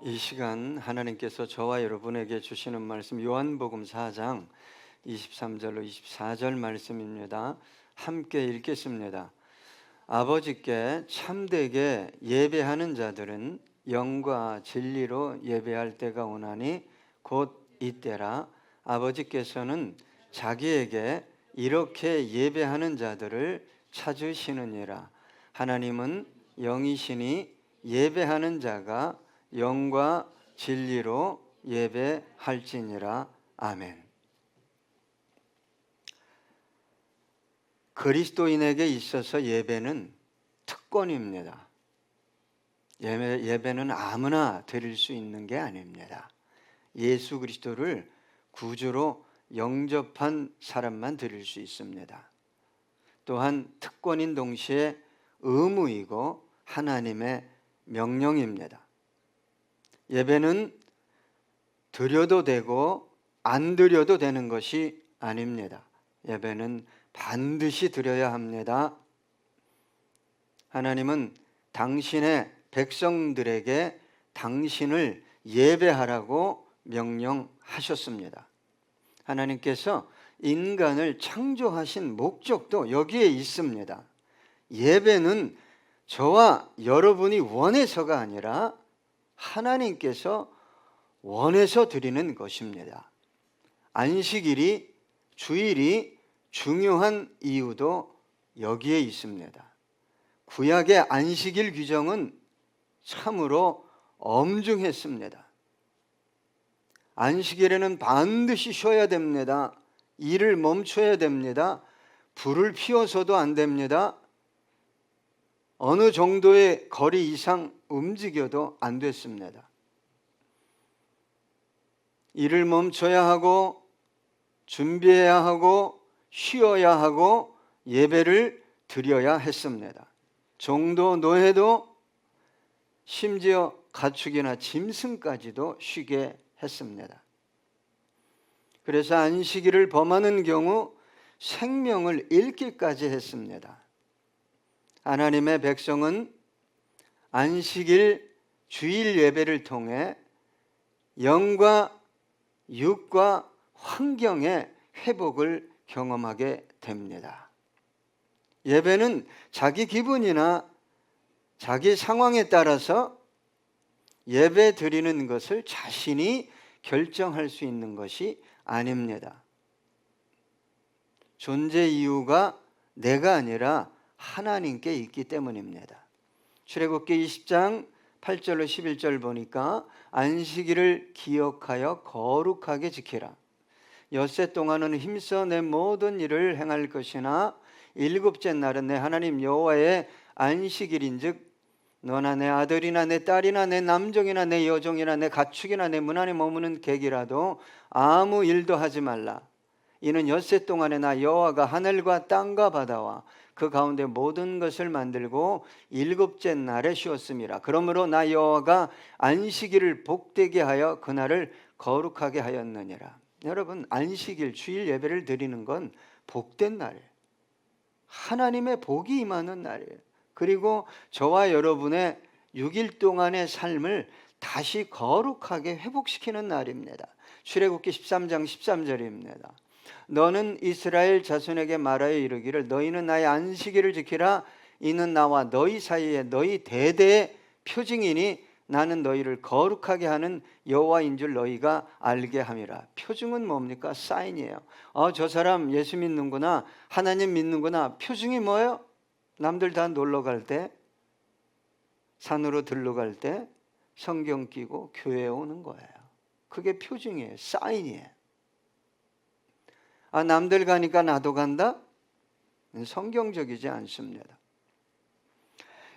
이 시간 하나님께서 저와 여러분에게 주시는 말씀 요한복음 4장 23절로 24절 말씀입니다. 함께 읽겠습니다. 아버지께 참되게 예배하는 자들은 영과 진리로 예배할 때가 오나니 곧 이때라. 아버지께서는 자기에게 이렇게 예배하는 자들을 찾으시느니라. 하나님은 영이시니 예배하는 자가 영과 진리로 예배할지니라. 아멘. 그리스도인에게 있어서 예배는 특권입니다. 예배는 아무나 드릴 수 있는 게 아닙니다. 예수 그리스도를 구주로 영접한 사람만 드릴 수 있습니다. 또한 특권인 동시에 의무이고 하나님의 명령입니다. 예배는 드려도 되고 안 드려도 되는 것이 아닙니다. 예배는 반드시 드려야 합니다. 하나님은 당신의 백성들에게 당신을 예배하라고 명령하셨습니다. 하나님께서 인간을 창조하신 목적도 여기에 있습니다. 예배는 저와 여러분이 원해서가 아니라 하나님께서 원해서 드리는 것입니다. 안식일이, 주일이 중요한 이유도 여기에 있습니다. 구약의 안식일 규정은 참으로 엄중했습니다. 안식일에는 반드시 쉬어야 됩니다. 일을 멈춰야 됩니다. 불을 피워서도 안 됩니다. 어느 정도의 거리 이상 움직여도 안 됐습니다. 일을 멈춰야 하고 준비해야 하고 쉬어야 하고 예배를 드려야 했습니다. 종도 노예도 심지어 가축이나 짐승까지도 쉬게 했습니다. 그래서 안식일을 범하는 경우 생명을 잃기까지 했습니다. 하나님의 백성은 안식일 주일 예배를 통해 영과 육과 환경의 회복을 경험하게 됩니다. 예배는 자기 기분이나 자기 상황에 따라서 예배 드리는 것을 자신이 결정할 수 있는 것이 아닙니다. 존재 이유가 내가 아니라 하나님께 있기 때문입니다. 출애굽기 20장 8절로 11절 보니까 안식일을 기억하여 거룩하게 지키라. 엿새 동안은 힘써 내 모든 일을 행할 것이나 일곱째 날은 내 하나님 여호와의 안식일인즉 너나 내 아들이나 내 딸이나 내 남종이나 내 여종이나 내 가축이나 내 문 안에 머무는 객이라도 아무 일도 하지 말라. 이는 엿새 동안에 나 여호와가 하늘과 땅과 바다와 그 가운데 모든 것을 만들고 일곱째 날에 쉬었음이라. 그러므로 나 여호와가 안식일을 복되게 하여 그날을 거룩하게 하였느니라. 여러분, 안식일 주일 예배를 드리는 건 복된 날이에요. 하나님의 복이 임하는 날이에요. 그리고 저와 여러분의 6일 동안의 삶을 다시 거룩하게 회복시키는 날입니다. 출애굽기 13장 13절입니다. 너는 이스라엘 자손에게 말하여 이르기를 너희는 나의 안식일을 지키라. 이는 나와 너희 사이에 너희 대대의 표징이니 나는 너희를 거룩하게 하는 여호와인 줄 너희가 알게 함이라. 표징은 뭡니까? 사인이에요. 저 사람 예수 믿는구나, 하나님 믿는구나. 표징이 뭐예요? 남들 다 놀러 갈 때, 산으로 들러 갈 때 성경 끼고 교회에 오는 거예요. 그게 표징이에요. 사인이에요. 남들 가니까 나도 간다? 성경적이지 않습니다.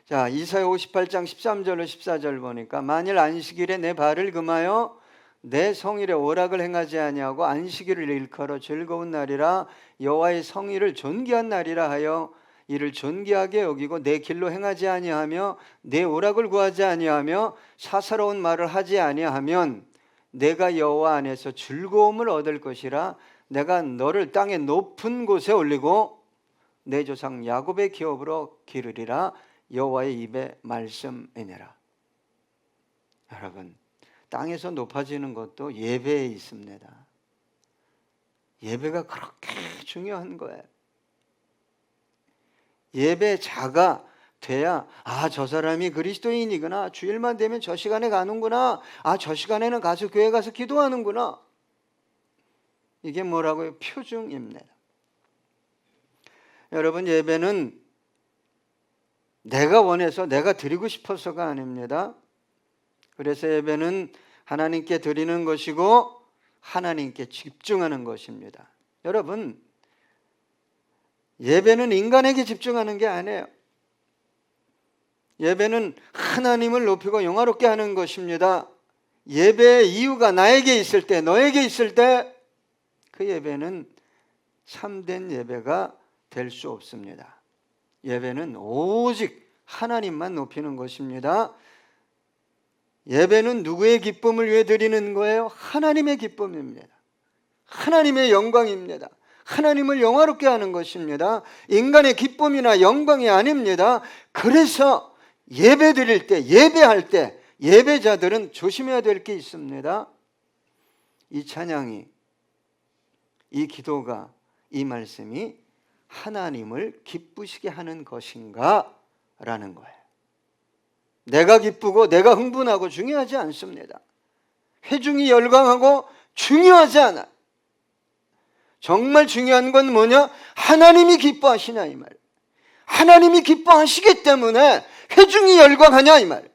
자, 이사야 58장 13절로 14절 보니까 만일 안식일에 내 발을 금하여 내 성일에 오락을 행하지 아니하고 안식일을 일컬어 즐거운 날이라 여호와의 성일을 존귀한 날이라 하여 이를 존귀하게 여기고 내 길로 행하지 아니하며 내 오락을 구하지 아니하며 사사로운 말을 하지 아니하면 내가 여호와 안에서 즐거움을 얻을 것이라. 내가 너를 땅의 높은 곳에 올리고 내 조상 야곱의 기업으로 기르리라. 여호와의 입의 말씀이니라. 여러분, 땅에서 높아지는 것도 예배에 있습니다. 예배가 그렇게 중요한 거예요. 예배자가 돼야 저 사람이 그리스도인이구나, 주일만 되면 저 시간에 가는구나, 저 시간에는 가서 교회 가서 기도하는구나. 이게 뭐라고요? 표중입니다. 여러분, 예배는 내가 원해서 내가 드리고 싶어서가 아닙니다. 그래서 예배는 하나님께 드리는 것이고 하나님께 집중하는 것입니다. 여러분, 예배는 인간에게 집중하는 게 아니에요. 예배는 하나님을 높이고 영화롭게 하는 것입니다. 예배의 이유가 나에게 있을 때, 너에게 있을 때 그 예배는 참된 예배가 될 수 없습니다. 예배는 오직 하나님만 높이는 것입니다. 예배는 누구의 기쁨을 위해 드리는 거예요? 하나님의 기쁨입니다. 하나님의 영광입니다. 하나님을 영화롭게 하는 것입니다. 인간의 기쁨이나 영광이 아닙니다. 그래서 예배 드릴 때, 예배할 때 예배자들은 조심해야 될 게 있습니다. 이 찬양이, 이 기도가, 이 말씀이 하나님을 기쁘시게 하는 것인가? 라는 거예요. 내가 기쁘고 내가 흥분하고 중요하지 않습니다. 회중이 열광하고 중요하지 않아. 정말 중요한 건 뭐냐? 하나님이 기뻐하시냐 이 말. 하나님이 기뻐하시기 때문에 회중이 열광하냐 이 말.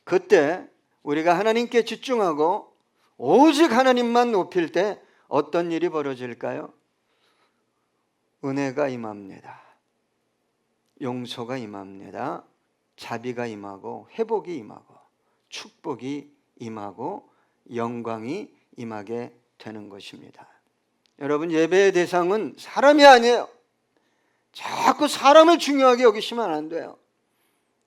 그때 우리가 하나님께 집중하고 오직 하나님만 높일 때 어떤 일이 벌어질까요? 은혜가 임합니다. 용서가 임합니다. 자비가 임하고 회복이 임하고 축복이 임하고 영광이 임하게 되는 것입니다. 여러분, 예배의 대상은 사람이 아니에요. 자꾸 사람을 중요하게 여기시면 안 돼요.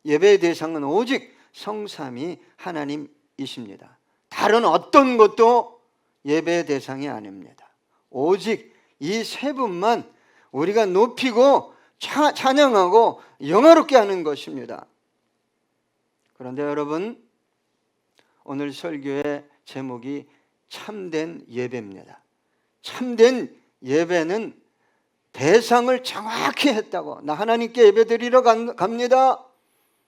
예배의 대상은 오직 성삼위 하나님이십니다. 다른 어떤 것도 예배의 대상이 아닙니다. 오직 이 세 분만 우리가 높이고 찬양하고 영화롭게 하는 것입니다. 그런데 여러분, 오늘 설교의 제목이 참된 예배입니다. 참된 예배는 대상을 정확히 했다고. 나 하나님께 예배드리러 갑니다.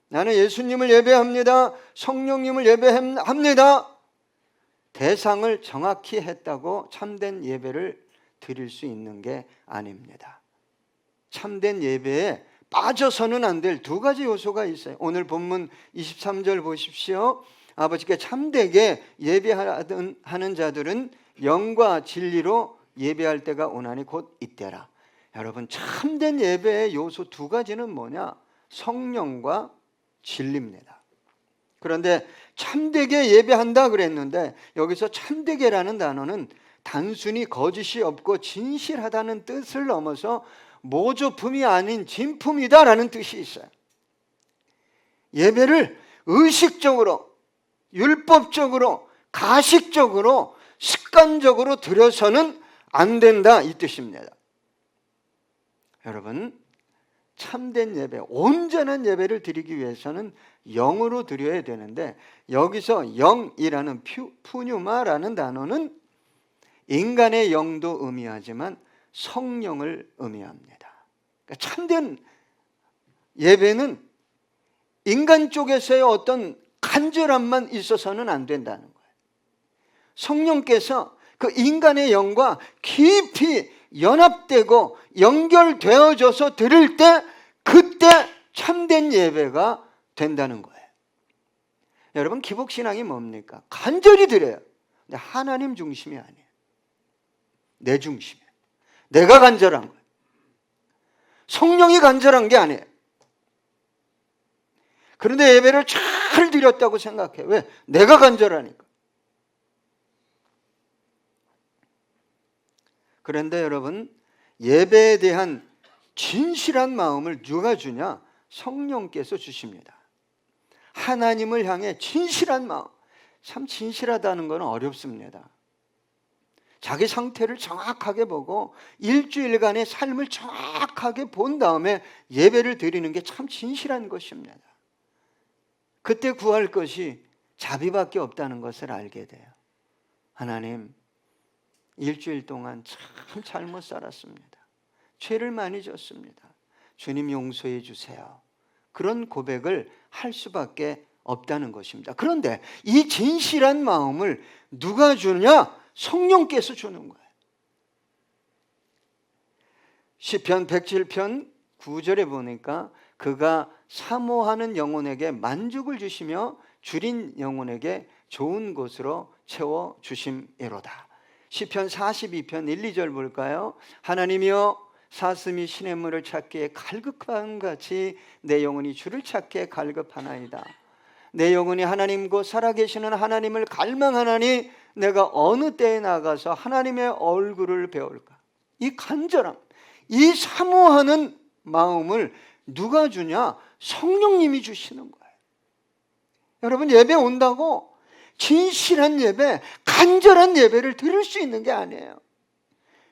나는 예수님을 예배합니다. 성령님을 예배합니다. 대상을 정확히 했다고 참된 예배를 드릴 수 있는 게 아닙니다. 참된 예배에 빠져서는 안 될 두 가지 요소가 있어요. 오늘 본문 23절 보십시오. 아버지께 참되게 예배하는 자들은 영과 진리로 예배할 때가 오나니 곧 이때라. 여러분, 참된 예배의 요소 두 가지는 뭐냐? 성령과 진리입니다. 그런데 참되게 예배한다 그랬는데 여기서 참되게라는 단어는 단순히 거짓이 없고 진실하다는 뜻을 넘어서 모조품이 아닌 진품이다라는 뜻이 있어요. 예배를 의식적으로, 율법적으로, 가식적으로, 습관적으로 드려서는 안 된다 이 뜻입니다. 여러분, 참된 예배, 온전한 예배를 드리기 위해서는 영으로 드려야 되는데 여기서 영이라는 푸뉴마라는 단어는 인간의 영도 의미하지만 성령을 의미합니다. 그러니까 참된 예배는 인간 쪽에서의 어떤 간절함만 있어서는 안 된다는 거예요. 성령께서 그 인간의 영과 깊이 연합되고 연결되어져서 드릴 때 그때 참된 예배가 된다는 거예요. 여러분, 기복신앙이 뭡니까? 간절히 드려요. 근데 하나님 중심이 아니에요. 내 중심이에요. 내가 간절한 거예요. 성령이 간절한 게 아니에요. 그런데 예배를 잘 드렸다고 생각해. 왜? 내가 간절하니까. 그런데 여러분, 예배에 대한 진실한 마음을 누가 주냐? 성령께서 주십니다. 하나님을 향해 진실한 마음. 참 진실하다는 건 어렵습니다. 자기 상태를 정확하게 보고 일주일간의 삶을 정확하게 본 다음에 예배를 드리는 게 참 진실한 것입니다. 그때 구할 것이 자비밖에 없다는 것을 알게 돼요. 하나님, 일주일 동안 참 잘못 살았습니다. 죄를 많이 졌습니다. 주님 용서해 주세요. 그런 고백을 할 수밖에 없다는 것입니다. 그런데 이 진실한 마음을 누가 주냐? 성령께서 주는 거예요. 시편 107편 9절에 보니까 그가 사모하는 영혼에게 만족을 주시며 줄인 영혼에게 좋은 것으로 채워 주심이로다. 시편 42편 1, 2절 볼까요? 하나님이여 사슴이 시냇물을 찾기에 갈급함 같이 내 영혼이 주를 찾기에 갈급하나이다. 내 영혼이 하나님 곧 살아계시는 하나님을 갈망하나니 내가 어느 때에 나가서 하나님의 얼굴을 배울까? 이 간절함, 이 사모하는 마음을 누가 주냐? 성령님이 주시는 거예요. 여러분, 예배 온다고 진실한 예배, 간절한 예배를 드릴 수 있는 게 아니에요.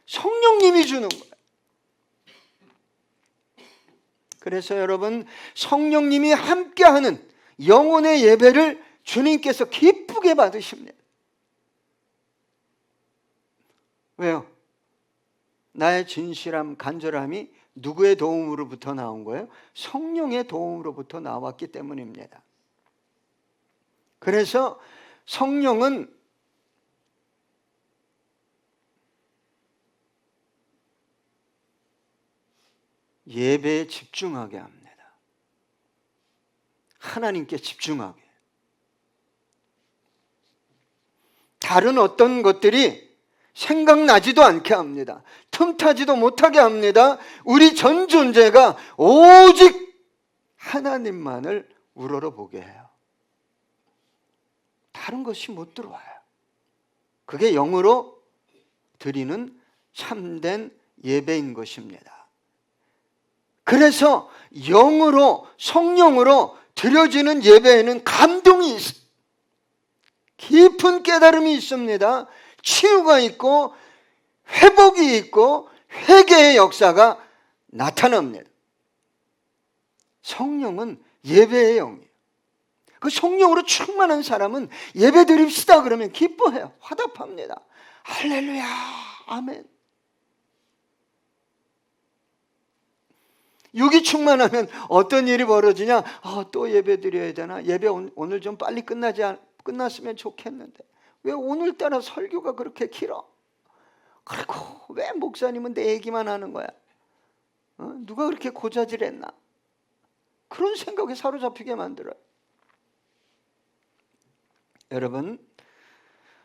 성령님이 주는 거예요. 그래서 여러분, 성령님이 함께하는 영혼의 예배를 주님께서 기쁘게 받으십니다. 왜요? 나의 진실함, 간절함이 누구의 도움으로부터 나온 거예요? 성령의 도움으로부터 나왔기 때문입니다. 그래서 성령은 예배에 집중하게 합니다. 하나님께 집중하게. 다른 어떤 것들이 생각나지도 않게 합니다. 틈타지도 못하게 합니다. 우리 전 존재가 오직 하나님만을 우러러보게 해요. 다른 것이 못 들어와요. 그게 영으로 드리는 참된 예배인 것입니다. 그래서 영으로, 성령으로 드려지는 예배에는 감동이 있습니다. 깊은 깨달음이 있습니다. 치유가 있고 회복이 있고 회개의 역사가 나타납니다. 성령은 예배의 영이에요. 그 성령으로 충만한 사람은 예배 드립시다 그러면 기뻐해요. 화답합니다. 할렐루야, 아멘. 육이 충만하면 어떤 일이 벌어지냐? 또 예배 드려야 되나? 예배 오늘 좀 빨리 끝났으면 좋겠는데 왜 오늘따라 설교가 그렇게 길어? 그리고 왜 목사님은 내 얘기만 하는 거야? 누가 그렇게 고자질했나? 그런 생각에 사로잡히게 만들어요. 여러분,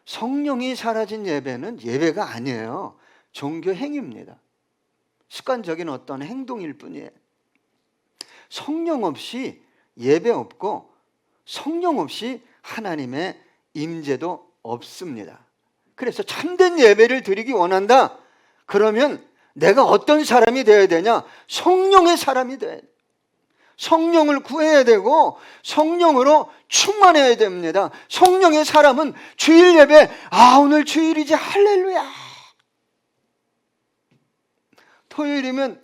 성령이 사라진 예배는 예배가 아니에요. 종교 행위입니다. 습관적인 어떤 행동일 뿐이에요. 성령 없이 예배 없고 성령 없이 하나님의 임재도 없습니다. 그래서 참된 예배를 드리기 원한다. 그러면 내가 어떤 사람이 되어야 되냐? 성령의 사람이 돼야 돼. 성령을 구해야 되고 성령으로 충만해야 됩니다. 성령의 사람은 주일 예배, 오늘 주일이지, 할렐루야. 토요일이면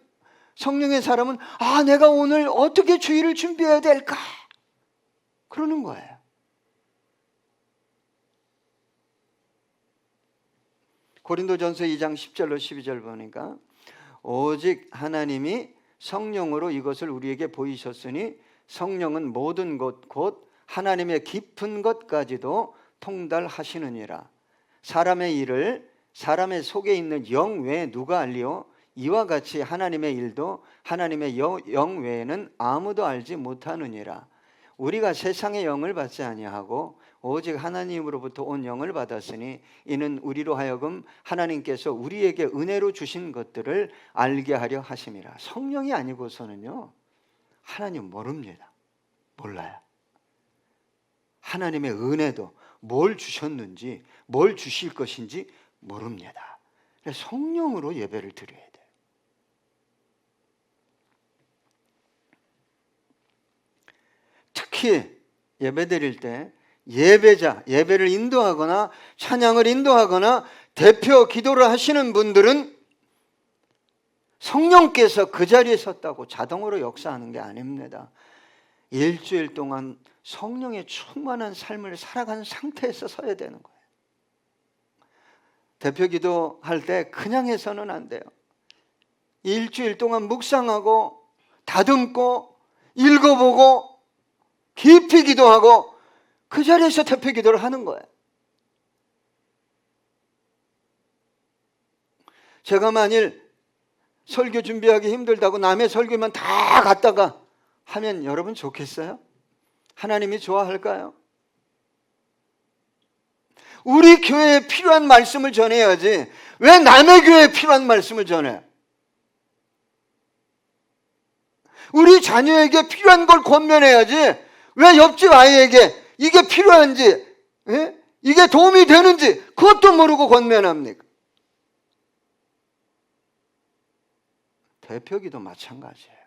성령의 사람은 내가 오늘 어떻게 주일을 준비해야 될까? 그러는 거예요. 고린도전서 2장 10절로 12절 보니까 오직 하나님이 성령으로 이것을 우리에게 보이셨으니 성령은 모든 것 곧 하나님의 깊은 것까지도 통달하시느니라. 사람의 일을 사람의 속에 있는 영 외에 누가 알리오? 이와 같이 하나님의 일도 하나님의 영 외에는 아무도 알지 못하느니라. 우리가 세상의 영을 받지 아니하고 오직 하나님으로부터 온 영을 받았으니 이는 우리로 하여금 하나님께서 우리에게 은혜로 주신 것들을 알게 하려 하심이라. 성령이 아니고서는요, 하나님 모릅니다. 몰라요. 하나님의 은혜도 뭘 주셨는지 뭘 주실 것인지 모릅니다. 성령으로 예배를 드려야 돼요. 특히 예배 드릴 때 예배자, 예배를 인도하거나 찬양을 인도하거나 대표 기도를 하시는 분들은 성령께서 그 자리에 섰다고 자동으로 역사하는 게 아닙니다. 일주일 동안 성령의 충만한 삶을 살아가는 상태에서 서야 되는 거예요. 대표 기도할 때 그냥 해서는 안 돼요. 일주일 동안 묵상하고 다듬고 읽어보고 깊이 기도하고 그 자리에서 대표 기도를 하는 거예요. 제가 만일 설교 준비하기 힘들다고 남의 설교만 다 갖다가 하면 여러분 좋겠어요? 하나님이 좋아할까요? 우리 교회에 필요한 말씀을 전해야지 왜 남의 교회에 필요한 말씀을 전해? 우리 자녀에게 필요한 걸 권면해야지 왜 옆집 아이에게 이게 필요한지, 이게 도움이 되는지 그것도 모르고 권면합니까? 대표기도 마찬가지예요.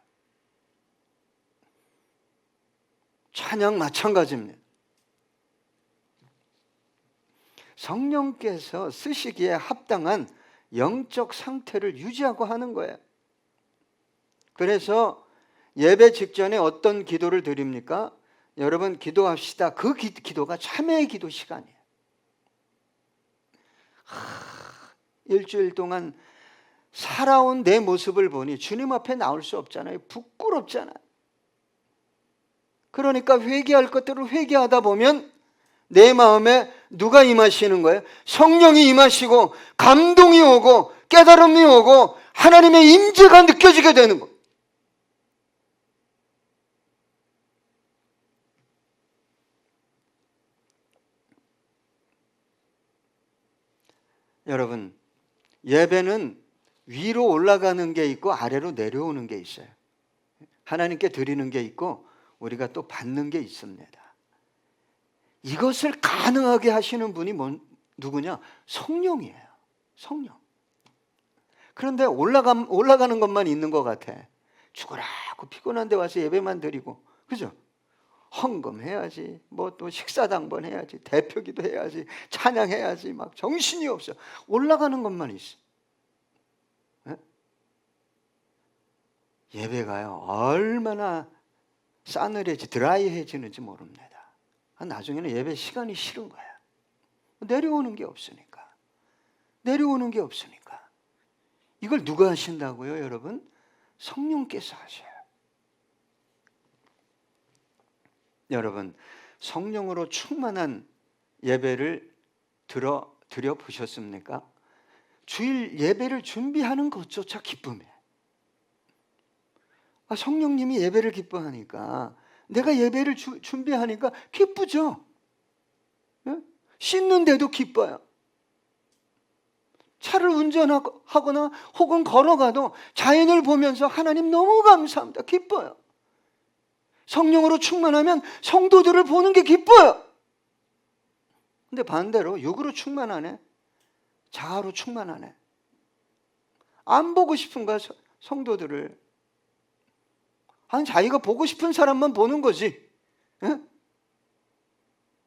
찬양 마찬가지입니다. 성령께서 쓰시기에 합당한 영적 상태를 유지하고 하는 거예요. 그래서 예배 직전에 어떤 기도를 드립니까? 여러분 기도합시다. 그 기도가 참회의 기도 시간이에요. 일주일 동안 살아온 내 모습을 보니 주님 앞에 나올 수 없잖아요. 부끄럽잖아요. 그러니까 회개할 것들을 회개하다 보면 내 마음에 누가 임하시는 거예요? 성령이 임하시고 감동이 오고 깨달음이 오고 하나님의 임재가 느껴지게 되는 거예요. 여러분, 예배는 위로 올라가는 게 있고 아래로 내려오는 게 있어요. 하나님께 드리는 게 있고 우리가 또 받는 게 있습니다. 이것을 가능하게 하시는 분이 누구냐? 성령이에요. 성령. 그런데 올라가는 것만 있는 것 같아. 죽으라고 피곤한데 와서 예배만 드리고, 그죠? 헌금해야지, 뭐 또 식사당번 해야지, 대표기도 해야지, 찬양해야지, 막 정신이 없어. 올라가는 것만 있어. 예배가요 얼마나 싸늘해지 드라이해지는지 모릅니다. 나중에는 예배 시간이 싫은 거야. 내려오는 게 없으니까. 내려오는 게 없으니까. 이걸 누가 하신다고요, 여러분? 성령께서 하셔요. 여러분, 성령으로 충만한 예배를 드려 보셨습니까? 주일 예배를 준비하는 것조차 기쁨이에요. 성령님이 예배를 기뻐하니까 내가 예배를 준비하니까 기쁘죠. 예? 씻는데도 기뻐요. 차를 운전하거나 혹은 걸어가도 자연을 보면서 하나님 너무 감사합니다. 기뻐요. 성령으로 충만하면 성도들을 보는 게 기뻐요. 근데 반대로 육으로 충만하네, 자아로 충만하네, 안 보고 싶은가 성도들을. 아니 자기가 보고 싶은 사람만 보는 거지. 예?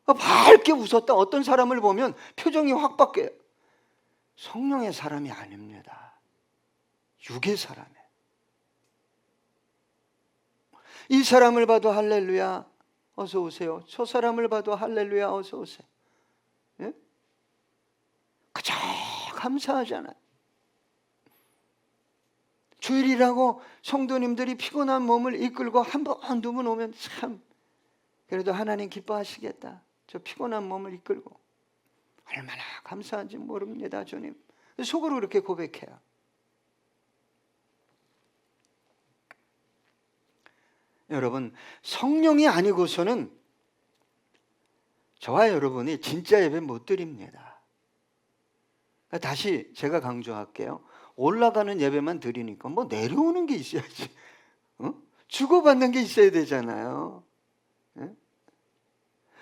밝게 웃었다 어떤 사람을 보면 표정이 확 바뀌어요. 성령의 사람이 아닙니다. 육의 사람이에요. 이 사람을 봐도 할렐루야 어서 오세요. 저 사람을 봐도 할렐루야 어서 오세요. 예? 그저 감사하잖아요. 주일이라고 성도님들이 피곤한 몸을 이끌고 한 번, 두 번 오면 참 그래도 하나님 기뻐하시겠다. 저 피곤한 몸을 이끌고 얼마나 감사한지 모릅니다, 주님. 속으로 그렇게 고백해요. 여러분, 성령이 아니고서는 저와 여러분이 진짜 예배 못 드립니다. 다시 제가 강조할게요. 올라가는 예배만 드리니까 뭐 내려오는 게 있어야지. 주고받는 게 있어야 되잖아요.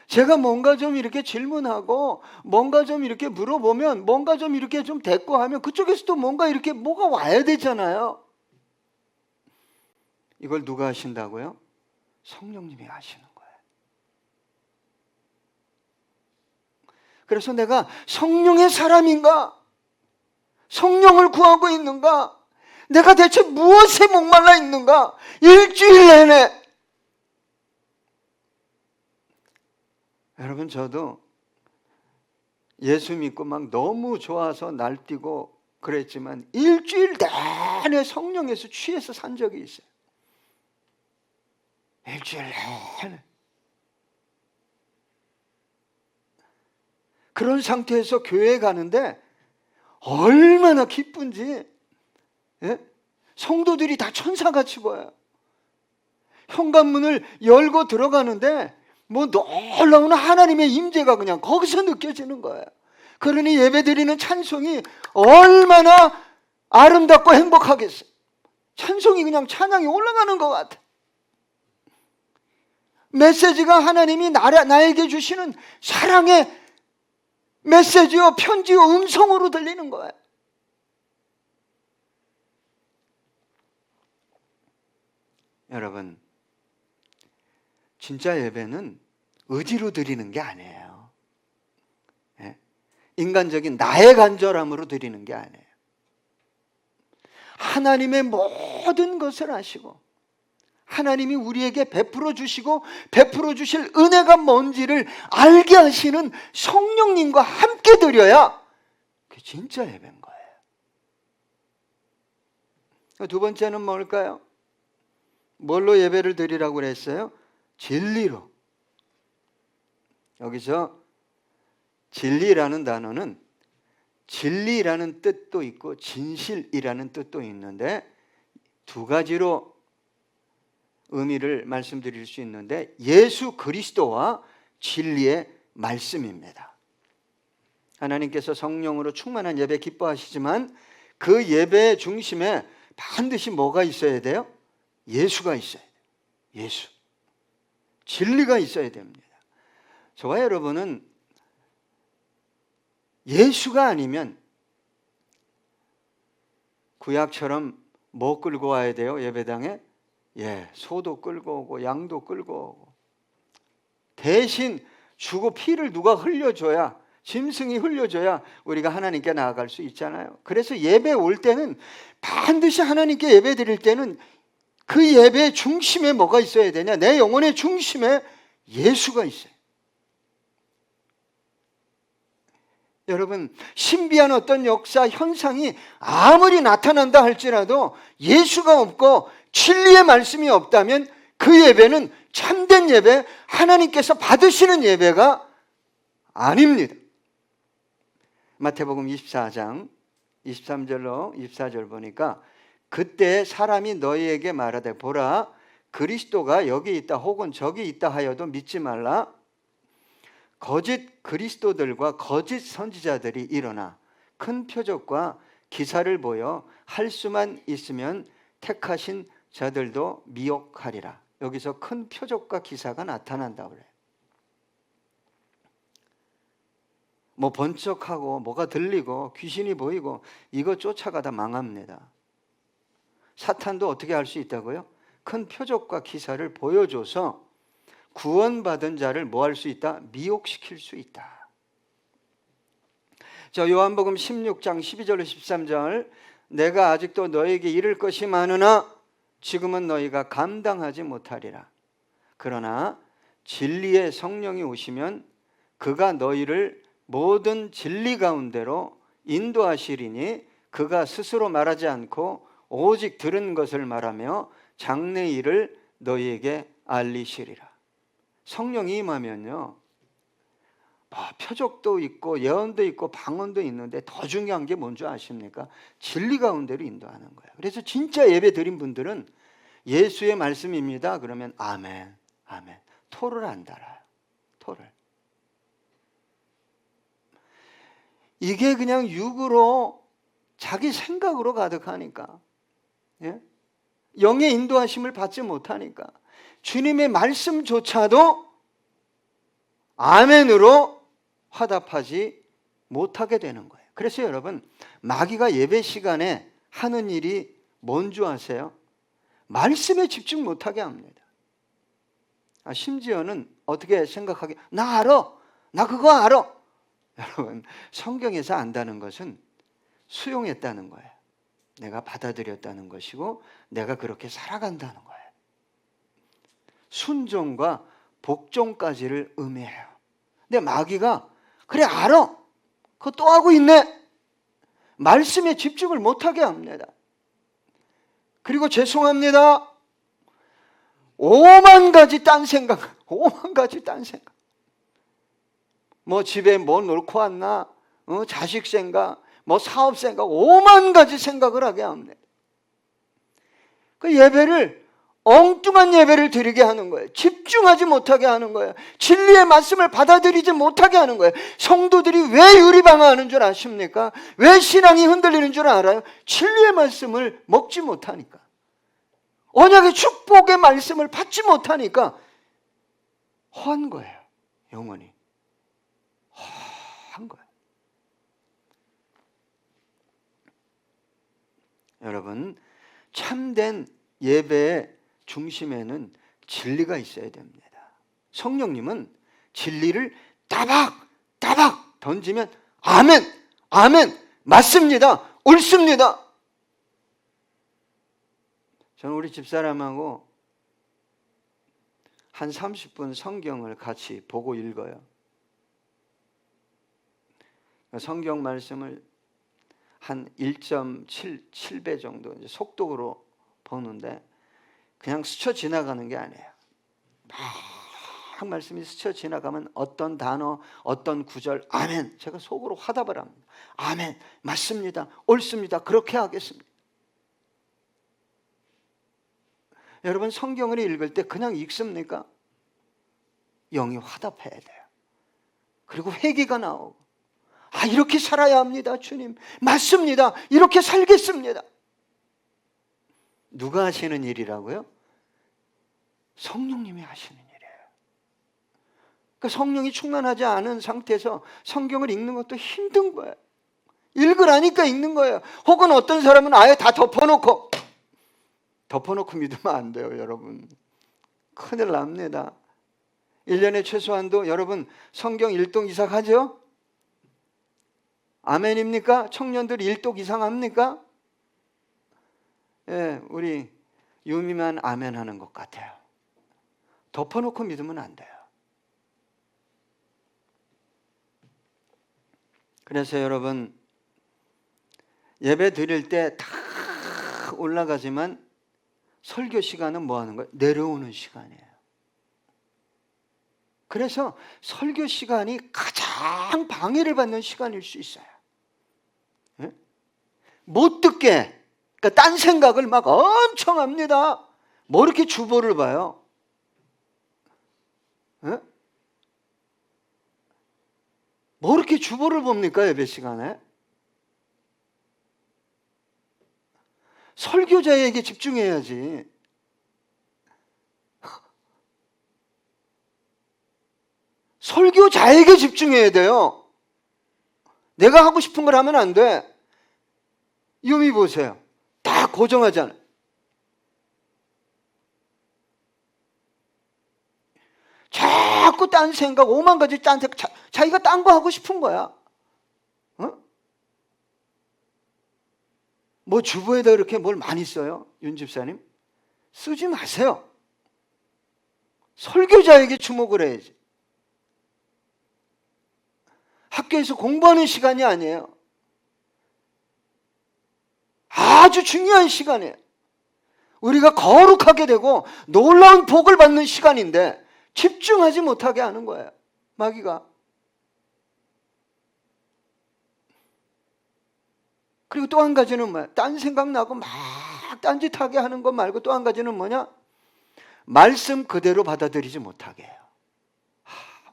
제가 뭔가 좀 이렇게 질문하고 뭔가 좀 이렇게 물어보면 뭔가 좀 이렇게 좀 대꾸하면 그쪽에서도 뭔가 이렇게 뭐가 와야 되잖아요. 이걸 누가 하신다고요? 성령님이 하시는 거예요. 그래서 내가 성령의 사람인가? 성령을 구하고 있는가? 내가 대체 무엇에 목말라 있는가? 일주일 내내. 여러분, 저도 예수 믿고 막 너무 좋아서 날뛰고 그랬지만 일주일 내내 성령에서 취해서 산 적이 있어요. 일주일 내내. 그런 상태에서 교회에 가는데 얼마나 기쁜지. 예? 성도들이 다 천사같이 보여요. 현관문을 열고 들어가는데 뭐 놀라운 하나님의 임재가 그냥 거기서 느껴지는 거예요. 그러니 예배드리는 찬송이 얼마나 아름답고 행복하겠어요. 찬송이 그냥 찬양이 올라가는 것 같아. 메시지가 하나님이 나에게 주시는 사랑의 메시지요, 편지요, 음성으로 들리는 거예요. 여러분, 진짜 예배는 의지로 드리는 게 아니에요. 예? 인간적인 나의 간절함으로 드리는 게 아니에요. 하나님의 모든 것을 아시고 하나님이 우리에게 베풀어 주시고 베풀어 주실 은혜가 뭔지를 알게 하시는 성령님과 함께 드려야 그게 진짜 예배인 거예요. 두 번째는 뭘까요? 뭘로 예배를 드리라고 그랬어요? 진리로. 여기서 진리라는 단어는 진리라는 뜻도 있고 진실이라는 뜻도 있는데 두 가지로 의미를 말씀드릴 수 있는데 예수 그리스도와 진리의 말씀입니다. 하나님께서 성령으로 충만한 예배 기뻐하시지만 그 예배의 중심에 반드시 뭐가 있어야 돼요? 예수가 있어야 돼요. 예수. 진리가 있어야 됩니다. 저와 여러분은 예수가 아니면 구약처럼 뭐 끌고 와야 돼요? 예배당에? 소도 끌고 오고 양도 끌고 오고 대신 주고 피를 누가 흘려줘야, 짐승이 흘려줘야 우리가 하나님께 나아갈 수 있잖아요. 그래서 예배 올 때는 반드시 하나님께 예배 드릴 때는 그 예배의 중심에 뭐가 있어야 되냐? 내 영혼의 중심에 예수가 있어요. 여러분, 신비한 어떤 역사, 현상이 아무리 나타난다 할지라도 예수가 없고 진리의 말씀이 없다면 그 예배는 참된 예배, 하나님께서 받으시는 예배가 아닙니다. 마태복음 24장 23절로 24절 보니까 그때 사람이 너희에게 말하되 보라 그리스도가 여기 있다 혹은 저기 있다 하여도 믿지 말라. 거짓 그리스도들과 거짓 선지자들이 일어나 큰 표적과 기사를 보여 할 수만 있으면 택하신 자들도 미혹하리라. 여기서 큰 표적과 기사가 나타난다고 그래요. 뭐 번쩍하고 뭐가 들리고 귀신이 보이고 이거 쫓아가다 망합니다. 사탄도 어떻게 할 수 있다고요? 큰 표적과 기사를 보여줘서 구원받은 자를 뭐 할 수 있다? 미혹시킬 수 있다. 저 요한복음 16장 12절로 13절 내가 아직도 너에게 이를 것이 많으나 지금은 너희가 감당하지 못하리라. 그러나 진리의 성령이 오시면 그가 너희를 모든 진리 가운데로 인도하시리니 그가 스스로 말하지 않고 오직 들은 것을 말하며 장래 일을 너희에게 알리시리라. 성령이 임하면요, 표적도 있고 예언도 있고 방언도 있는데 더 중요한 게 뭔지 아십니까? 진리 가운데로 인도하는 거예요. 그래서 진짜 예배 드린 분들은 예수의 말씀입니다. 그러면 아멘, 아멘. 토를 안 달아요. 토를. 이게 그냥 육으로 자기 생각으로 가득하니까, 영의 인도하심을 받지 못하니까 주님의 말씀조차도 아멘으로 화답하지 못하게 되는 거예요. 그래서 여러분, 마귀가 예배 시간에 하는 일이 뭔 줄 아세요? 말씀에 집중 못하게 합니다. 심지어는 어떻게 생각하게, 나 알아, 나 그거 알아. 여러분, 성경에서 안다는 것은 수용했다는 거예요. 내가 받아들였다는 것이고 내가 그렇게 살아간다는 거예요. 순종과 복종까지를 의미해요. 근데 마귀가 그래 알아. 그거 또 하고 있네. 말씀에 집중을 못하게 합니다. 그리고 죄송합니다. 5만 가지 딴 생각. 뭐 집에 뭐 놓고 왔나? 자식 생각, 뭐 사업 생각, 5만 가지 생각을 하게 합니다. 그 예배를 엉뚱한 예배를 드리게 하는 거예요. 집중하지 못하게 하는 거예요. 진리의 말씀을 받아들이지 못하게 하는 거예요. 성도들이 왜 유리방어하는 줄 아십니까? 왜 신앙이 흔들리는 줄 알아요? 진리의 말씀을 먹지 못하니까, 언약의 축복의 말씀을 받지 못하니까 허한 거예요. 영원히 허한 거예요. 여러분, 참된 예배의 중심에는 진리가 있어야 됩니다. 성령님은 진리를 따박 던지면 아멘, 아멘, 맞습니다, 옳습니다. 저는 우리 집사람하고 한 30분 성경을 같이 보고 읽어요. 성경 말씀을 한 1.7배 정도 이제 속도로 보는데 그냥 스쳐 지나가는 게 아니에요. 막 말씀이 스쳐 지나가면 어떤 단어, 어떤 구절, 아멘, 제가 속으로 화답을 합니다. 아멘, 맞습니다, 옳습니다, 그렇게 하겠습니다. 여러분, 성경을 읽을 때 그냥 읽습니까? 영이 화답해야 돼요. 그리고 회개가 나오고, 이렇게 살아야 합니다, 주님. 맞습니다, 이렇게 살겠습니다. 누가 하시는 일이라고요? 성령님이 하시는 일이에요. 그러니까 성령이 충만하지 않은 상태에서 성경을 읽는 것도 힘든 거예요. 읽으라니까 읽는 거예요. 혹은 어떤 사람은 아예 다 덮어놓고 믿으면 안 돼요, 여러분. 큰일 납니다. 1년에 최소한도 여러분 성경 1독 이상 하죠? 아멘입니까? 청년들 1독 이상 합니까? 예, 우리 유미만 아멘 하는 것 같아요. 덮어놓고 믿으면 안 돼요. 그래서 여러분, 예배 드릴 때 다 올라가지만 설교 시간은 뭐 하는 거예요? 내려오는 시간이에요. 그래서 설교 시간이 가장 방해를 받는 시간일 수 있어요. 예? 못 듣게, 그러니까 딴 생각을 막 엄청 합니다. 뭐 이렇게 주보를 봐요? 예? 뭐 이렇게 주보를 봅니까, 예배 시간에? 설교자에게 집중해야지. 설교자에게 집중해야 돼요. 내가 하고 싶은 걸 하면 안 돼. 유미 보세요. 다 고정하잖아. 자꾸 딴 생각, 5만 가지 딴 생각, 자기가 딴 거 하고 싶은 거야. 뭐 주부에다 이렇게 뭘 많이 써요? 윤 집사님? 쓰지 마세요. 설교자에게 주목을 해야지. 학교에서 공부하는 시간이 아니에요. 아주 중요한 시간이에요. 우리가 거룩하게 되고 놀라운 복을 받는 시간인데 집중하지 못하게 하는 거예요, 마귀가. 그리고 또 한 가지는 뭐야? 딴 생각 나고 막 딴짓하게 하는 것 말고 또 한 가지는 뭐냐? 말씀 그대로 받아들이지 못하게 해요.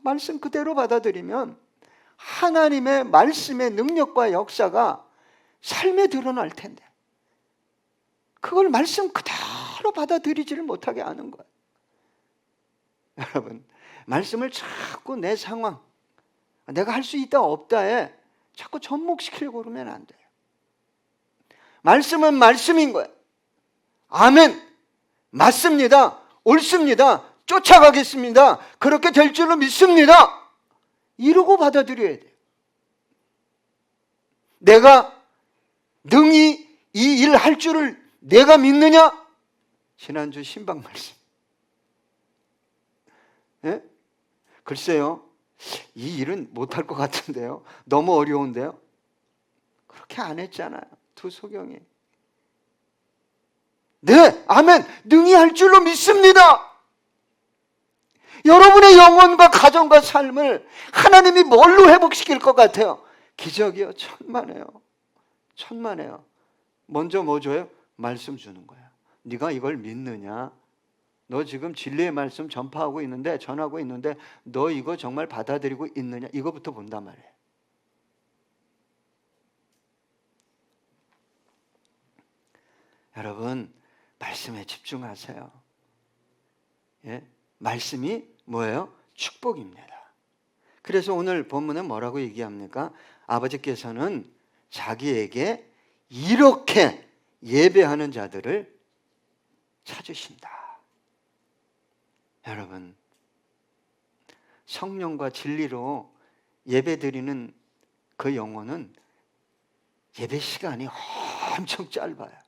말씀 그대로 받아들이면 하나님의 말씀의 능력과 역사가 삶에 드러날 텐데 그걸 말씀 그대로 받아들이지를 못하게 하는 거예요. 여러분, 말씀을 자꾸 내 상황, 내가 할 수 있다 없다에 자꾸 접목시키려고 그러면 안 돼요. 말씀은 말씀인 거예요. 아멘, 맞습니다, 옳습니다, 쫓아가겠습니다, 그렇게 될 줄로 믿습니다, 이러고 받아들여야 돼요. 내가 능히 이 일 할 줄을 내가 믿느냐? 지난주 신방 말씀. 예? 글쎄요, 이 일은 못할 것 같은데요. 너무 어려운데요. 그렇게 안 했잖아요, 두 소경이. 네, 아멘. 능히 할 줄로 믿습니다. 여러분의 영혼과 가정과 삶을 하나님이 뭘로 회복시킬 것 같아요? 기적이요? 천만에요. 천만에요. 먼저 뭐 줘요? 말씀 주는 거야. 네가 이걸 믿느냐? 너 지금 진리의 말씀 전파하고 있는데, 전하고 있는데 너 이거 정말 받아들이고 있느냐? 이거부터 본단 말이에요. 여러분, 말씀에 집중하세요. 예? 말씀이 뭐예요? 축복입니다. 그래서 오늘 본문에 뭐라고 얘기합니까? 아버지께서는 자기에게 이렇게 예배하는 자들을 찾으신다. 여러분, 성령과 진리로 예배드리는 그 영혼은 예배 시간이 엄청 짧아요.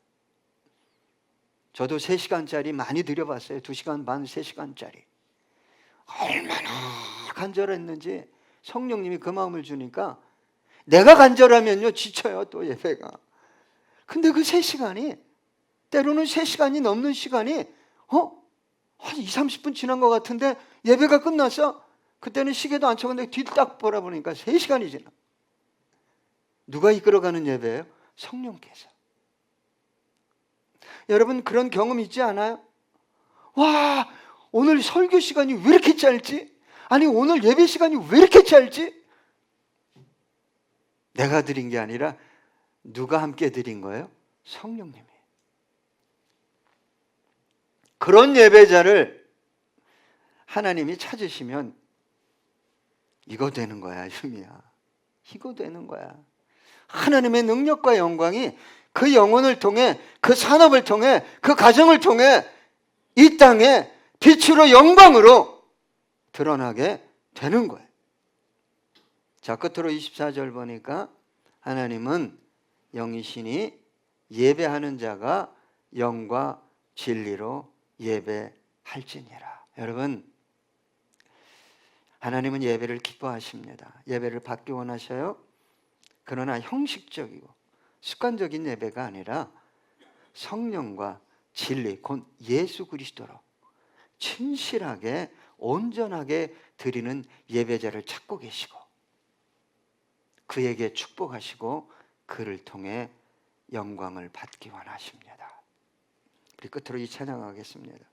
저도 3시간짜리 많이 드려봤어요. 2시간 반, 3시간짜리. 얼마나 간절했는지 성령님이 그 마음을 주니까 내가 간절하면요 지쳐요, 또 예배가. 근데 그 3시간이, 때로는 3시간이 넘는 시간이 한 20, 30분 지난 것 같은데 예배가 끝났어. 그때는 시계도 안 쳤는데 뒤 딱 보라보니까 3시간이 지나. 누가 이끌어가는 예배예요? 성령께서. 여러분, 그런 경험 있지 않아요? 와, 오늘 설교 시간이 왜 이렇게 짧지? 아니, 오늘 예배 시간이 왜 이렇게 짧지? 내가 드린 게 아니라 누가 함께 드린 거예요? 성령님이. 그런 예배자를 하나님이 찾으시면 이거 되는 거야, 유미야. 이거 되는 거야. 하나님의 능력과 영광이 그 영혼을 통해, 그 산업을 통해, 그 가정을 통해 이 땅에 빛으로 영광으로 드러나게 되는 거예요. 자, 끝으로 24절 보니까 하나님은 영이시니 예배하는 자가 영과 진리로 예배할지니라. 여러분, 하나님은 예배를 기뻐하십니다. 예배를 받기 원하셔요. 그러나 형식적이고 습관적인 예배가 아니라 성령과 진리, 곧 예수 그리스도로 진실하게 온전하게 드리는 예배자를 찾고 계시고 그에게 축복하시고 그를 통해 영광을 받기 원하십니다. 우리 끝으로 이 찬양하겠습니다.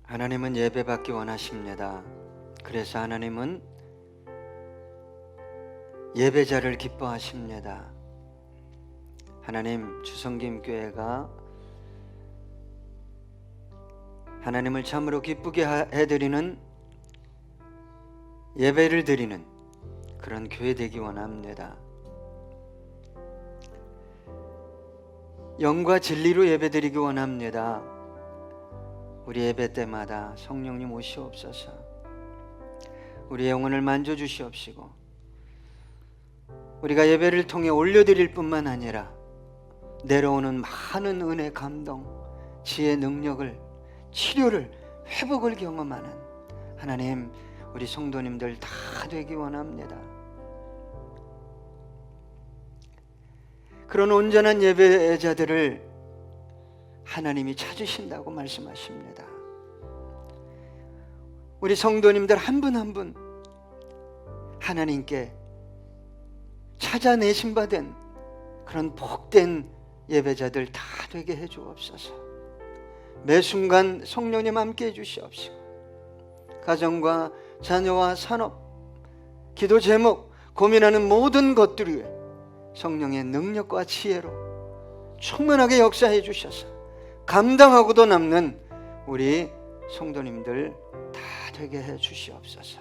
하나님은 예배받기 원하십니다. 그래서 하나님은 예배자를 기뻐하십니다. 하나님, 주성김교회가 하나님을 참으로 기쁘게 해드리는 예배를 드리는 그런 교회 되기 원합니다. 영과 진리로 예배드리기 원합니다. 우리 예배 때마다 성령님 오시옵소서. 우리 영혼을 만져주시옵시고 우리가 예배를 통해 올려드릴 뿐만 아니라 내려오는 많은 은혜, 감동, 지혜, 능력을, 치료를, 회복을 경험하는 하나님, 우리 성도님들 다 되기 원합니다. 그런 온전한 예배자들을 하나님이 찾으신다고 말씀하십니다. 우리 성도님들 한 분 한 분 하나님께 찾아내신 바 된 그런 복된 예배자들 다 되게 해 주옵소서. 매 순간 성령님 함께 해 주시옵시고 가정과 자녀와 산업, 기도 제목, 고민하는 모든 것들 위해 성령의 능력과 지혜로 충만하게 역사해 주셔서 감당하고도 남는 우리 성도님들 다 되게 해 주시옵소서.